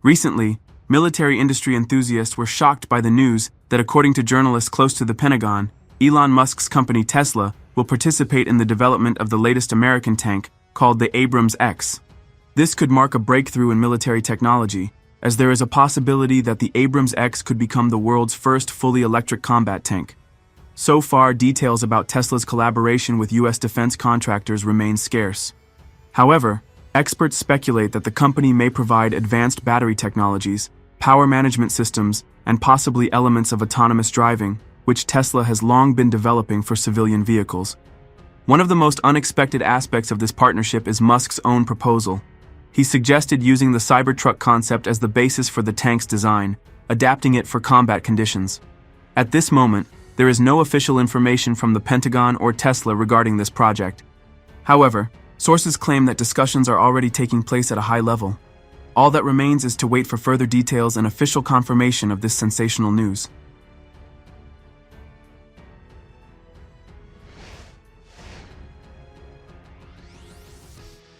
Recently, military industry enthusiasts were shocked by the news that, according to journalists close to the Pentagon, Elon Musk's company Tesla will participate in the development of the latest American tank called the Abrams X. This could mark a breakthrough in military technology, as there is a possibility that the Abrams X could become the world's first fully electric combat tank. So far, details about Tesla's collaboration with U.S. defense contractors remain scarce. However, experts speculate that the company may provide advanced battery technologies, power management systems, and possibly elements of autonomous driving, which Tesla has long been developing for civilian vehicles. One of the most unexpected aspects of this partnership is Musk's own proposal. He suggested using the Cybertruck concept as the basis for the tank's design, adapting it for combat conditions. At this moment, there is no official information from the Pentagon or Tesla regarding this project. However, sources claim that discussions are already taking place at a high level. All that remains is to wait for further details and official confirmation of this sensational news.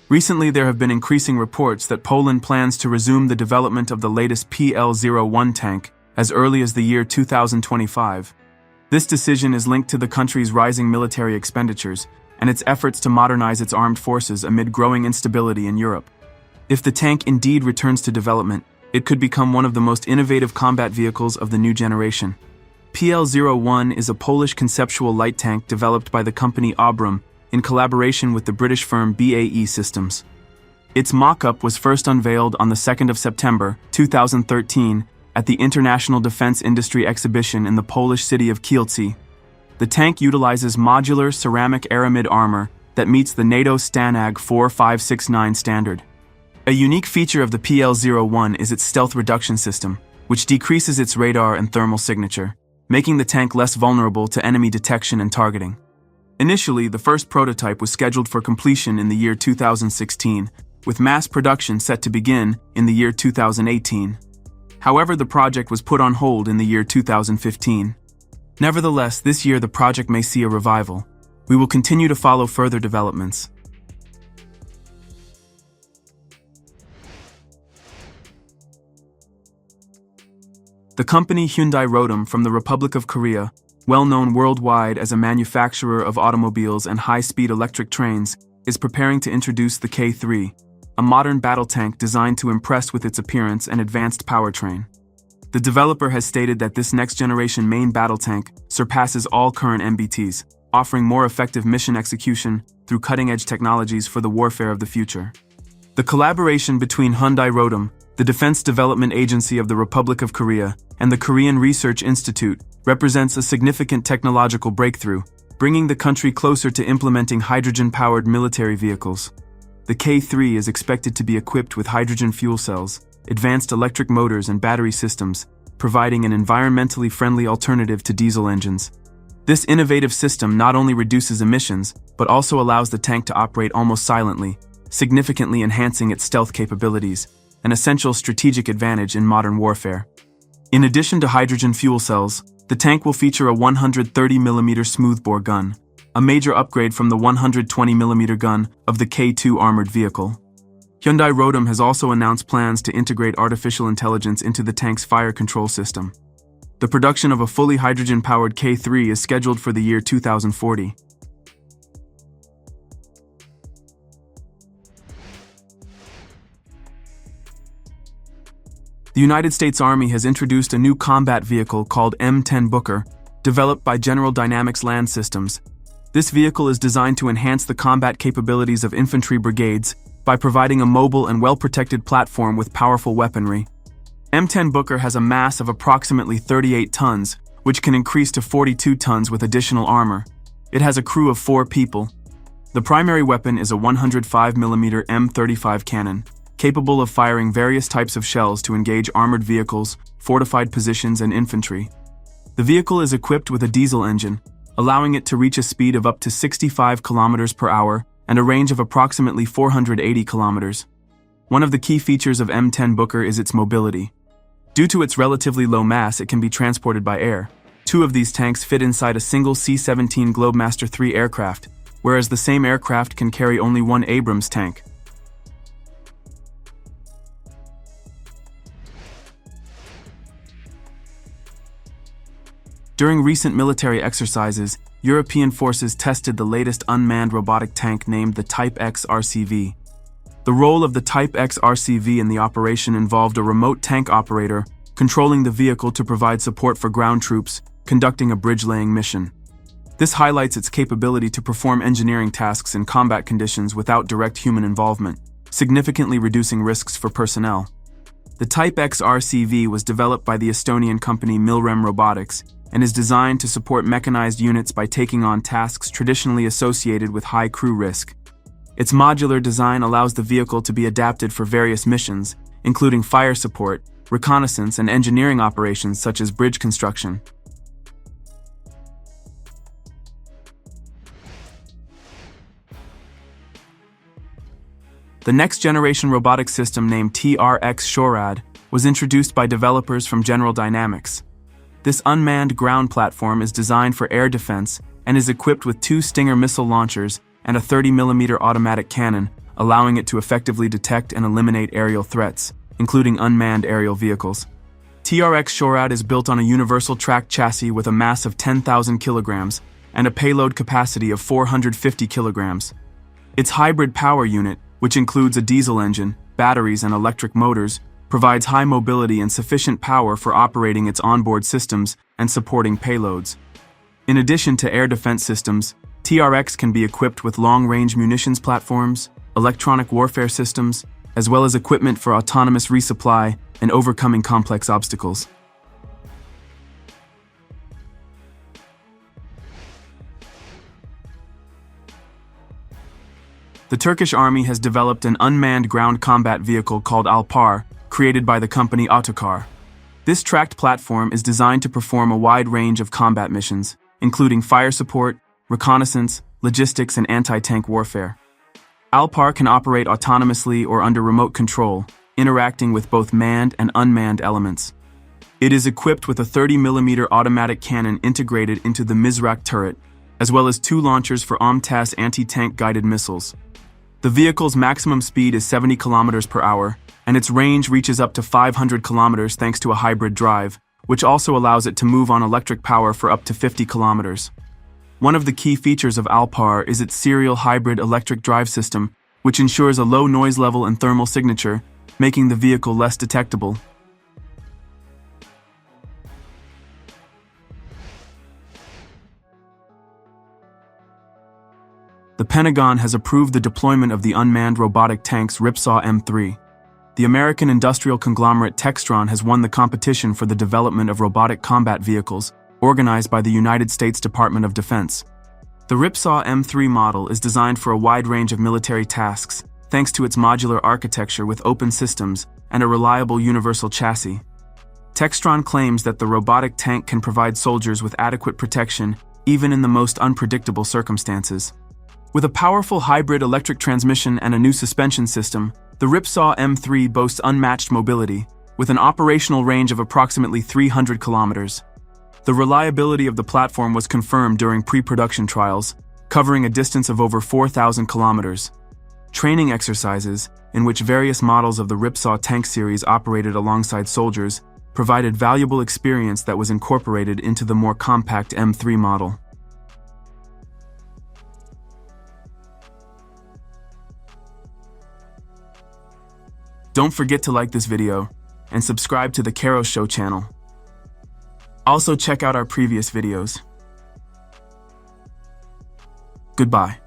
Recently, there have been increasing reports that Poland plans to resume the development of the latest PL-01 tank as early as the year 2025. This decision is linked to the country's rising military expenditures and its efforts to modernize its armed forces amid growing instability in Europe. If the tank indeed returns to development, it could become one of the most innovative combat vehicles of the new generation. PL-01 is a Polish conceptual light tank developed by the company Abrams in collaboration with the British firm BAE Systems. Its mock-up was first unveiled on the 2nd of September, 2013, at the International Defense Industry Exhibition in the Polish city of Kielce. The tank utilizes modular ceramic aramid armor that meets the NATO STANAG 4569 standard. A unique feature of the PL-01 is its stealth reduction system, which decreases its radar and thermal signature, making the tank less vulnerable to enemy detection and targeting. Initially, the first prototype was scheduled for completion in the year 2016, with mass production set to begin in the year 2018. However, the project was put on hold in the year 2015. Nevertheless, this year the project may see a revival. We will continue to follow further developments. The company Hyundai Rotem from the Republic of Korea, well known worldwide as a manufacturer of automobiles and high-speed electric trains, is preparing to introduce the K3, a modern battle tank designed to impress with its appearance and advanced powertrain. The developer has stated that this next-generation main battle tank surpasses all current MBTs, offering more effective mission execution through cutting-edge technologies for the warfare of the future. The collaboration between Hyundai Rotem, the Defense Development Agency of the Republic of Korea, and the Korean Research Institute represents a significant technological breakthrough, bringing the country closer to implementing hydrogen-powered military vehicles. The K3 is expected to be equipped with hydrogen fuel cells, advanced electric motors and battery systems, providing an environmentally friendly alternative to diesel engines. This innovative system not only reduces emissions, but also allows the tank to operate almost silently, significantly enhancing its stealth capabilities, an essential strategic advantage in modern warfare. In addition to hydrogen fuel cells, the tank will feature a 130mm smoothbore gun, a major upgrade from the 120mm gun of the K2 armored vehicle. Hyundai Rotem has also announced plans to integrate artificial intelligence into the tank's fire control system. The production of a fully hydrogen-powered K3 is scheduled for the year 2040. The United States Army has introduced a new combat vehicle called M10 Booker, developed by General Dynamics Land Systems. This vehicle is designed to enhance the combat capabilities of infantry brigades by providing a mobile and well-protected platform with powerful weaponry. M10 Booker has a mass of approximately 38 tons, which can increase to 42 tons with additional armor. It has a crew of 4 people. The primary weapon is a 105mm M35 cannon, capable of firing various types of shells to engage armored vehicles, fortified positions, and infantry. The vehicle is equipped with a diesel engine, allowing it to reach a speed of up to 65 kilometers per hour and a range of approximately 480 kilometers. One of the key features of M10 Booker is its mobility. Due to its relatively low mass, it can be transported by air. 2 of these tanks fit inside a single C-17 Globemaster III aircraft, whereas the same aircraft can carry only one Abrams tank. During recent military exercises, European forces tested the latest unmanned robotic tank named the Type X RCV. The role of the Type X RCV in the operation involved a remote tank operator controlling the vehicle to provide support for ground troops conducting a bridge-laying mission. This highlights its capability to perform engineering tasks in combat conditions without direct human involvement, significantly reducing risks for personnel. The Type X RCV was developed by the Estonian company Milrem Robotics and is designed to support mechanized units by taking on tasks traditionally associated with high crew risk. Its modular design allows the vehicle to be adapted for various missions, including fire support, reconnaissance, and engineering operations such as bridge construction. The next-generation robotic system named TRX SHORAD was introduced by developers from General Dynamics. This unmanned ground platform is designed for air defense and is equipped with 2 Stinger missile launchers and a 30mm automatic cannon, allowing it to effectively detect and eliminate aerial threats, including unmanned aerial vehicles. TRX SHORAD is built on a universal track chassis with a mass of 10,000 kilograms and a payload capacity of 450 kilograms. Its hybrid power unit, which includes a diesel engine, batteries, and electric motors, provides high mobility and sufficient power for operating its onboard systems and supporting payloads. In addition to air defense systems, TRX can be equipped with long-range munitions platforms, electronic warfare systems, as well as equipment for autonomous resupply and overcoming complex obstacles. The Turkish army has developed an unmanned ground combat vehicle called Alpar, created by the company Otokar. This tracked platform is designed to perform a wide range of combat missions, including fire support, reconnaissance, logistics, and anti-tank warfare. Alpar can operate autonomously or under remote control, interacting with both manned and unmanned elements. It is equipped with a 30mm automatic cannon integrated into the Mizrak turret, as well as 2 launchers for OMTAS anti-tank guided missiles. The vehicle's maximum speed is 70 km per hour, and its range reaches up to 500 km thanks to a hybrid drive, which also allows it to move on electric power for up to 50 km. One of the key features of Alpar is its serial hybrid electric drive system, which ensures a low noise level and thermal signature, making the vehicle less detectable. The Pentagon has approved the deployment of the unmanned robotic tanks Ripsaw M3. The American industrial conglomerate Textron has won the competition for the development of robotic combat vehicles, organized by the United States Department of Defense. The Ripsaw M3 model is designed for a wide range of military tasks, thanks to its modular architecture with open systems and a reliable universal chassis. Textron claims that the robotic tank can provide soldiers with adequate protection, even in the most unpredictable circumstances. With a powerful hybrid electric transmission and a new suspension system, the Ripsaw M3 boasts unmatched mobility, with an operational range of approximately 300 kilometers. The reliability of the platform was confirmed during pre-production trials, covering a distance of over 4,000 kilometers. Training exercises, in which various models of the Ripsaw tank series operated alongside soldiers, provided valuable experience that was incorporated into the more compact M3 model. Don't forget to like this video and subscribe to the Karo Show channel. Also check out our previous videos. Goodbye.